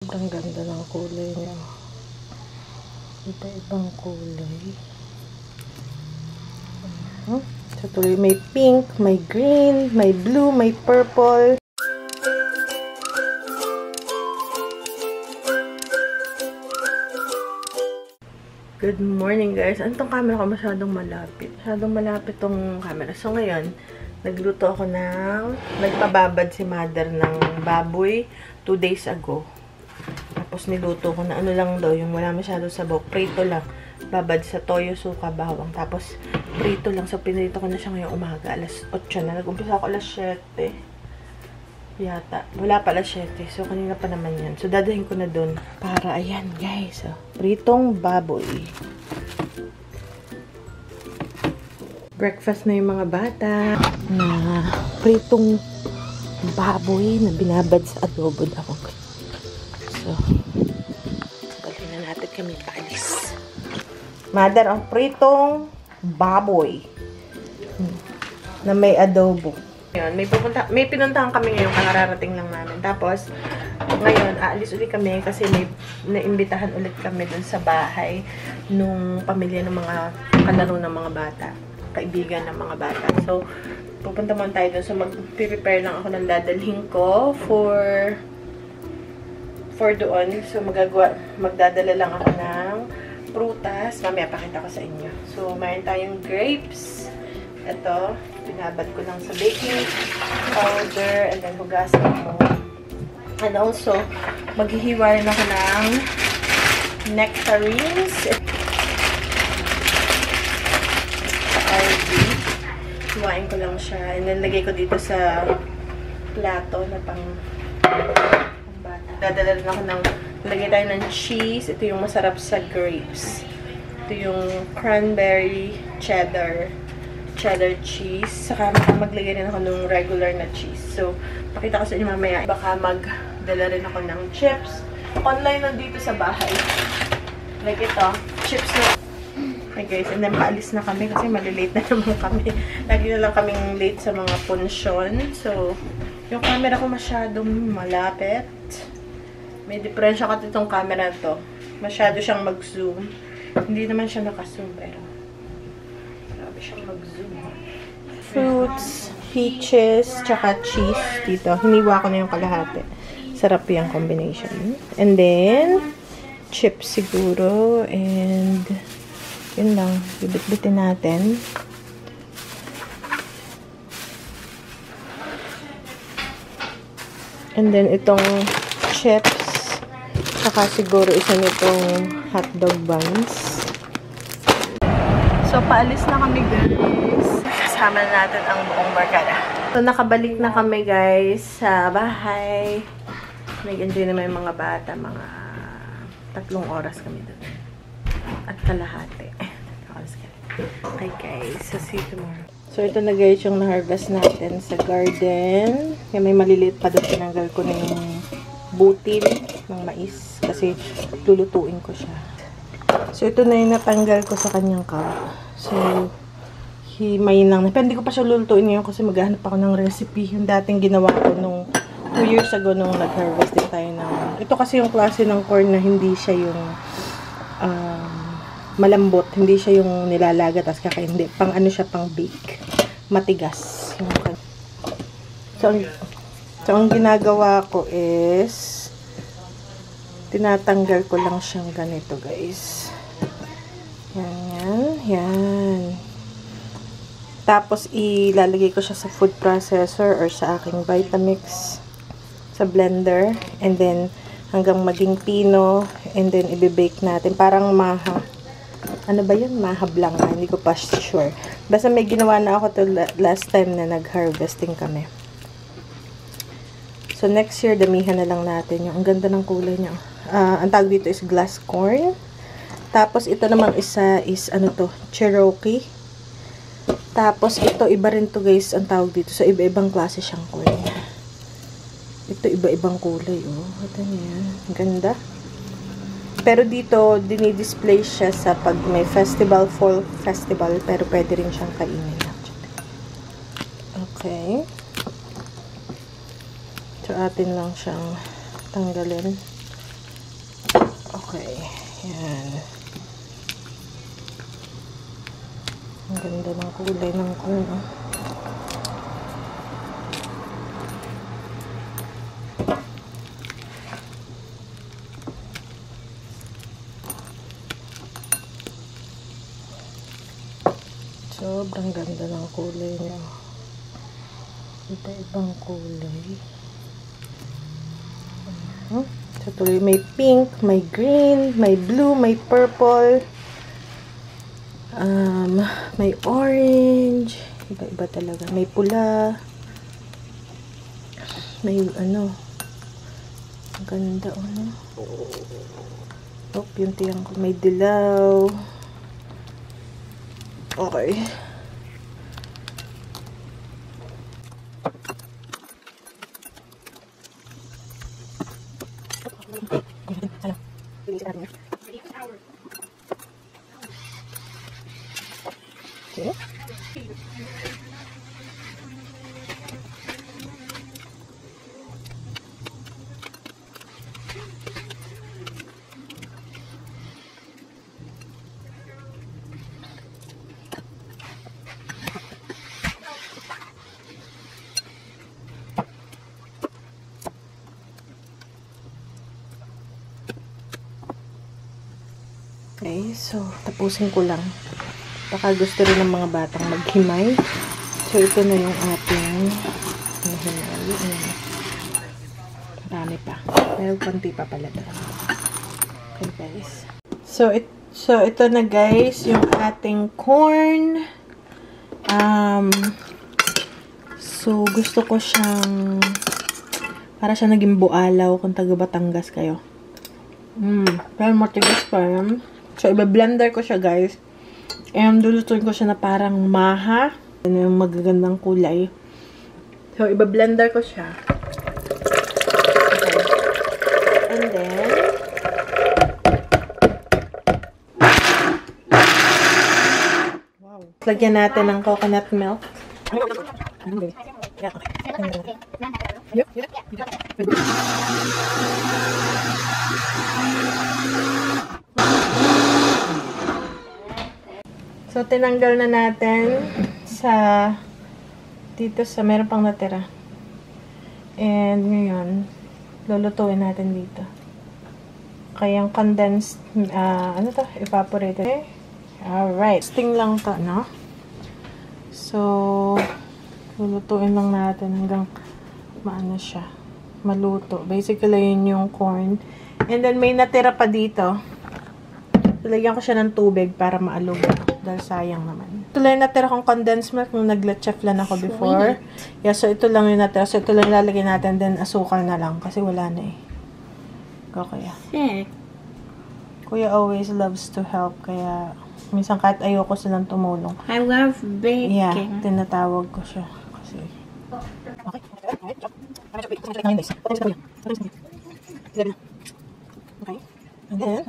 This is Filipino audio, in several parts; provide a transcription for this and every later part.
Sobrang ganda ng kulay niya. Iba-ibang kulay. So, tuloy may pink, may green, may blue, may purple. Good morning, guys. Ano tong camera ko? Masyadong malapit. Masyadong malapit tong camera. So, ngayon, nagluto ako nagpababad si mother ng baboy 2 days ago. Tapos niluto ko na ano lang daw, yung wala masyado sabaw. Prito lang. Babad sa toyo, suka, bawang. Tapos, prito lang. So, pinrito ko na siya ngayong umaga. Alas 8 na. Nag-umpisa ako alas 7. Yata. Wala pa alas 7. So, kanina pa naman yan. So, dadahin ko na dun. Para, ayan, guys. Oh, pritong baboy. Breakfast na yung mga bata. Na pritong baboy na binabad sa adobo daw. So, dali na natin kami paalis. Mother, ang pritong baboy na may adobo. Ngayon, may pinuntahan kami ngayon, kararating lang namin. Tapos, ngayon, aalis ulit kami kasi may naimbitahan ulit kami dun sa bahay nung pamilya ng mga kalaro ng mga bata. Kaibigan ng mga bata. So, pupunta muna tayo dun. So, mag-prepare lang ako ng dadalhin ko for doon. So, magdadala lang ako ng prutas. Mamaya pakita ko sa inyo. So, mayroon tayong grapes. Ito, pinabad ko lang sa baking powder and then hugasan ko. And also, maghihiwa rin ako ng nectarines. Hiwain ko lang siya. And then, lagay ko dito sa plato na pang bata. Dadala rin ako lagay tayo ng cheese. Ito yung masarap sa grapes. Ito yung cranberry cheddar cheese. Saka maglagay rin ako ng regular na cheese. So, pakita ko sa inyo mamaya. Baka magdala rin ako ng chips. Online lang dito sa bahay. Like ito, chips na. Okay guys, and then paalis na kami kasi malilate na naman kami. Lagi na lang kaming late sa mga punsyon. So, yung camera ko masyadong malapit. May diferensya ka itong camera to. Masyado siyang mag-zoom. Hindi naman siya naka-zoom, pero grabe siyang mag-zoom. Fruits, peaches, tsaka cheese dito. Hiniwa ko na yung kalahati. Sarap yung combination. And then, chips siguro. And yun lang. Bibit-bitin natin. And then, itong chips. Saka siguro isa nitong hotdog buns. So, paalis na kami, guys. Kasama na natin ang buong barkada. So, nakabalik na kami, guys, sa bahay. Nag-enjoy naman yung mga bata. Mga 3 oras kami doon. At kalahati. Okay, guys. So, see you tomorrow. So, ito na, guys, yung na-harvest natin sa garden. Yung may maliliit pa doon. Tinanggal ko na yung butil ng mais. Kasi, lulutuin ko siya. So, ito na yung natanggal ko sa kanyang cup. So, himayin lang. Hindi ko pa siya lulutuin ngayon kasi maghahanap ako ng recipe. Yung dating ginawa ko nung 2 years ago nung nag-harvest din tayo ng... Ito kasi yung klase ng corn na hindi siya yung malambot. Hindi siya yung nilalaga tapos kakain. Hindi. Pang ano siya, pang bake. Matigas. So, ang ginagawa ko is tinatanggal ko lang siyang ganito, guys. Yan. Tapos, ilalagay ko siya sa food processor or sa aking Vitamix sa blender. And then, hanggang maging pino. And then, ibibake natin. Parang ano ba yun? Mahab lang. Hindi ko pa sure. Basta may ginawa na ako to last time na nag-harvesting kami. So, next year, damihan na lang natin. Ang ganda ng kulay niya. Ang tawag dito is glass corn. Tapos, ito namang isa is, ano to? Cherokee. Tapos, ito, iba rin to, guys, ang tawag dito. So, iba-ibang klase siyang corn. Ito, iba-ibang kulay, oh. Ito niya. Ang ganda. Pero dito, dinidisplay siya sa pag may festival, fall festival. Pero pwede rin siyang kainin. Okay. So, atin lang siyang tanggalin. Okay. Yan. Ang ganda ng kulay ng corn. Sobrang ganda ng kulay niya. Iba-ibang kulay. So, tuloy may pink, may green, may blue, may purple. May orange. Iba-iba talaga. May pula. May ano. Ang ganda, ano. Oh, yung tiyang ko. May dilaw. Okay. Okay. Okay, so tapusin ko lang. Baka gusto rin ng mga batang maghimay. So ito na yung ating himay. Marami pa. Pero konti pa pala doon. Okay guys. So ito na guys, yung ating corn. So gusto ko siyang para siya naging bualaw kung taga Batangas kayo. Pero matigas pa yan. So, iba-blender ko siya, guys. And, lulutuin ko siya na parang maha. Ano yung magagandang kulay. So, iba-blender ko siya. Okay. And then, wow. Lagyan natin ng coconut milk. So, tinanggal na natin dito sa meron pang natira. And, ngayon, lulutuin natin dito. Kaya yung condensed, ano to? Evaporated. Okay? Alright. Sting lang to, no? So, lulutuin lang natin hanggang maano siya. Maluto. Basically, yun yung corn. And then, may natira pa dito. Lagyan ko siya ng tubig para maalog. Dahil sayang naman. Ito lang yung natira kong condensed milk nung nag-cheflan ako before. Yeah, so ito lang yung natira. So ito lang ilalagay natin. Then asukal na lang. Kasi wala na eh. Go, kuya. Kuya always loves to help. Kaya minsan kahit ayoko silang tumulong. I love baking. Yeah, tinatawag ko siya. Kasi okay. Okay. And then,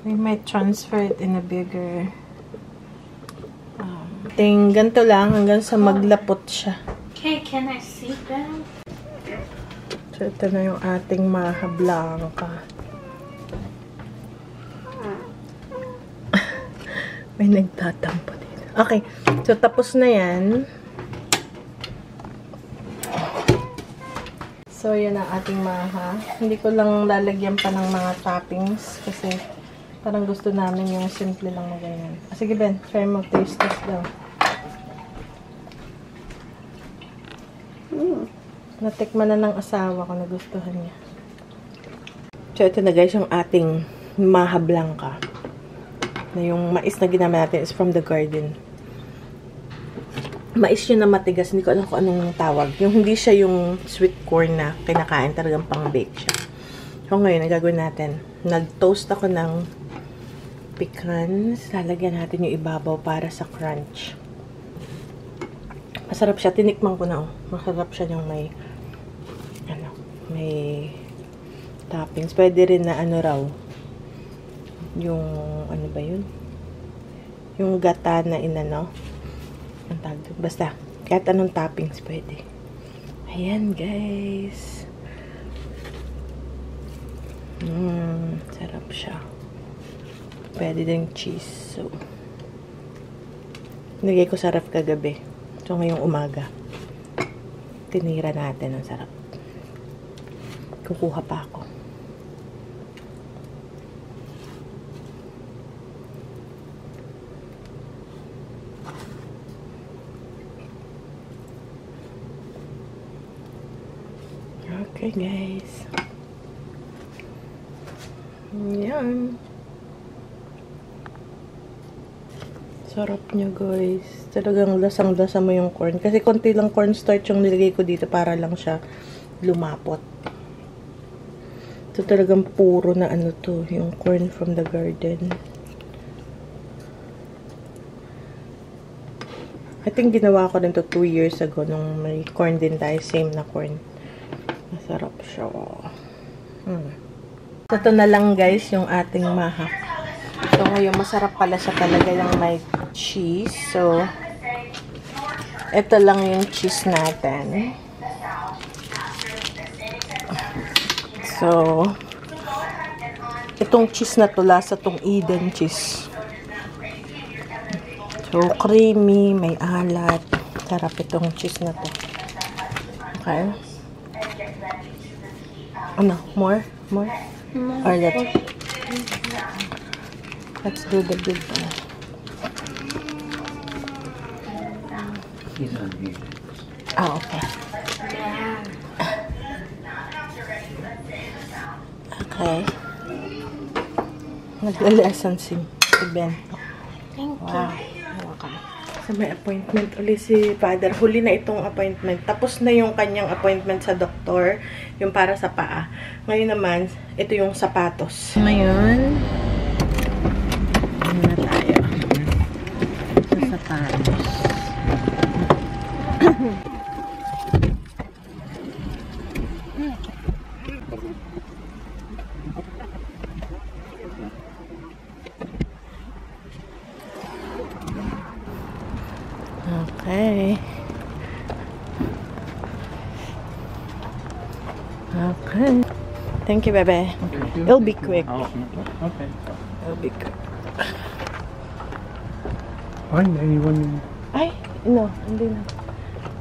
we might transfer it in a bigger ganito lang hanggang sa maglapot siya. Okay, can I see that? So, ito na yung ating maha blanca. May nagtatampo dito. Okay. So, tapos na yan. So, yan ang ating maha. Hindi ko lang lalagyan pa ng mga toppings kasi parang gusto namin yung simple lang na ganyan. Sige, Ben. Try mo. Taste test daw. Natikman na ng asawa ko. Nagustuhan niya. So, ito na guys yung ating maha blanca. Na yung mais na ginamit natin is from the garden. Mais yun na matigas. Hindi ko alam kung anong tawag. Yung hindi siya yung sweet corn na kinakain. Talagang pang-bake siya. So ngayon, ang gagawin natin. Nag-toast ako ng pecans. Lalagyan natin yung ibabaw para sa crunch. Masarap siya. Tinikman ko na. Oh. Masarap siya yung may may toppings. Pwede rin na ano raw. yung, ano ba yun? Yung gata na inano. Ang tawag doon. Basta, kahit anong toppings pwede. Ayan, guys. Sarap siya. Pwede din cheese. So, nilagay ko sa ref kagabi. So, ngayong umaga, tinira natin. Ang sarap. Kukuha pa ako. Okay, guys. Yan. Sarap niya, guys. Talagang lasang-lasa mo yung corn. Kasi konti lang cornstarch yung nilagay ko dito para lang siya lumapot. Ito talagang puro na ano to, yung corn from the garden. I think ginawa ko rin to 2 years ago nung may corn din tayo. Same na corn. Masarap siya. Ito na lang, guys, yung ating maha. So, ngayon, masarap pala siya talaga yung may cheese. So, ito lang yung cheese natin. So, itong cheese na to, lasa tong Eden cheese. So, creamy, may alat. Sarap itong cheese na to. Okay. Ano? More? More? Or let's do the big one. Okay. Okay. Nagla-lesson si Ben. Thank you. Wow. Welcome. So, may appointment ulit si Father. Huli na itong appointment. Tapos na yung kanyang appointment sa doktor. Yung para sa paa. Ngayon naman, ito yung sapatos. Ngayon, ano na tayo? Sa sapatos. Okay. Okay. Thank you, bebe. It'll be quick. Oh, okay. It'll be quick. Ay, naiwan. Ay, no, hindi na.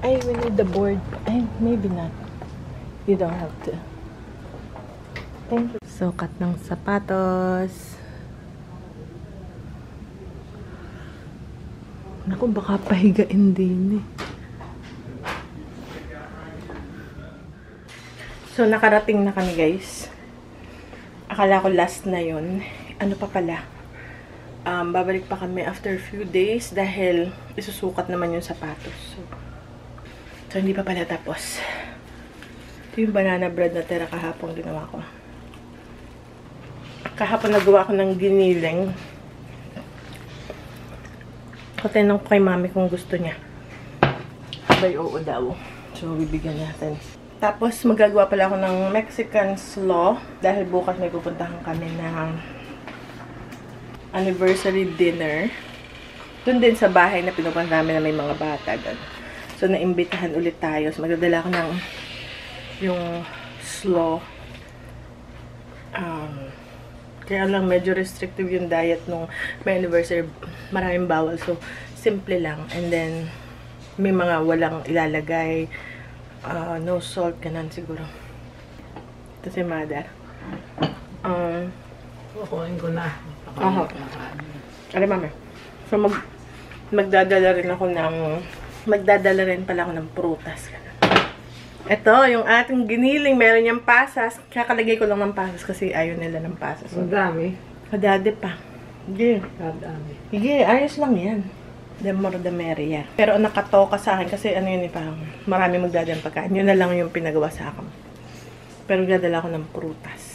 Ay, we need the board. Ay, maybe not. You don't have to. Thank you. Sukat ng sapatos. Naku, baka pahigain din eh. So, nakarating na kami, guys. Akala ko last na yun. Ano pa pala? Babalik pa kami after a few days dahil isusukat naman yung sapatos. So hindi pa pala tapos. Ito yung banana bread na tira kahapon ginawa ko. Kahapon nagawa ko ng giniling. Tinanong ko kay mami kung gusto niya. Abay, oo daw. So, bibigyan natin. Tapos, magagawa pala ako ng Mexican slaw. Dahil bukas may pupuntahan kami ng anniversary dinner. Doon din sa bahay na pinupunta namin na may mga bata. So, naimbitahan ulit tayo. So, magdadala ako ng yung slaw. Kaya lang medyo restrictive yung diet nung may anniversary. Maraming bawal. So, simple lang. And then, may mga walang ilalagay. No salt. Ganun siguro. Ito si Mother. Kukunin ko na. Aray, mama. So, magdadala rin pala ako ng prutas. Ito, yung ating giniling, meron niyang pasas. Kakalagay ko lang ng pasas kasi ayaw nila ng pasas. Ang dami. Kadade pa. Sige. Kadami. Sige, ayos lang yan. The more the merrier. Pero nakatoka sa akin kasi ano yun eh, parang marami magdadala ng pagkain. Yun na lang yung pinagawa sa akin. Pero magdadala ako ng prutas.